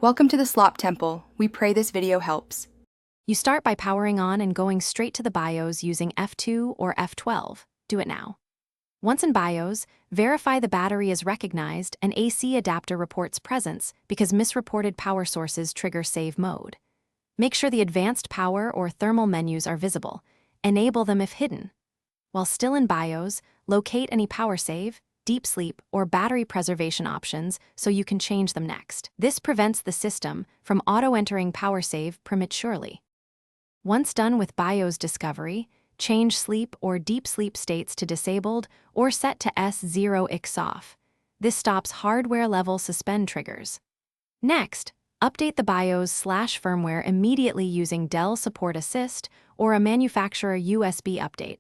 Welcome to the Slop Temple. We pray this video helps. You start by powering on and going straight to the BIOS using F2 or F12. Do it now. Once in BIOS, verify the battery is recognized and AC adapter reports presence because misreported power sources trigger save mode. Make sure the advanced power or thermal menus are visible. Enable them if hidden. While still in BIOS, locate any power save, deep sleep, or battery preservation options so you can change them next. This prevents the system from auto-entering power save prematurely. Once done with BIOS discovery, change sleep or deep sleep states to disabled or set to S0X off. This stops hardware-level suspend triggers. Next, update the BIOS/firmware immediately using Dell Support Assist or a manufacturer USB update.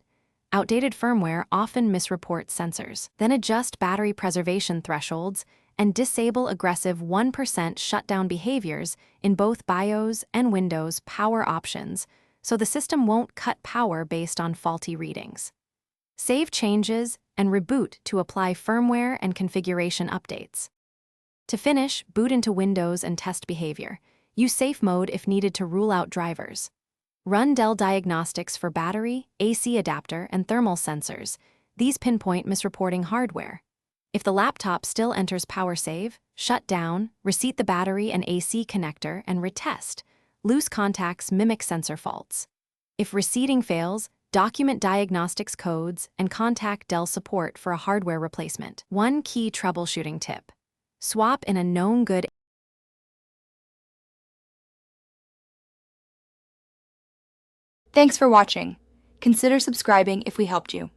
Outdated firmware often misreports sensors. Then adjust battery preservation thresholds and disable aggressive 1% shutdown behaviors in both BIOS and Windows power options so the system won't cut power based on faulty readings. Save changes and reboot to apply firmware and configuration updates. To finish, boot into Windows and test behavior. Use safe mode if needed to rule out drivers. Run Dell diagnostics for battery, AC adapter, and thermal sensors. These pinpoint misreporting hardware. If the laptop still enters power save, shut down, reseat the battery and AC connector, and retest. Loose contacts mimic sensor faults. If reseating fails, document diagnostics codes and contact Dell support for a hardware replacement. One key troubleshooting tip: swap in a known good. Thanks for watching. Consider subscribing if we helped you.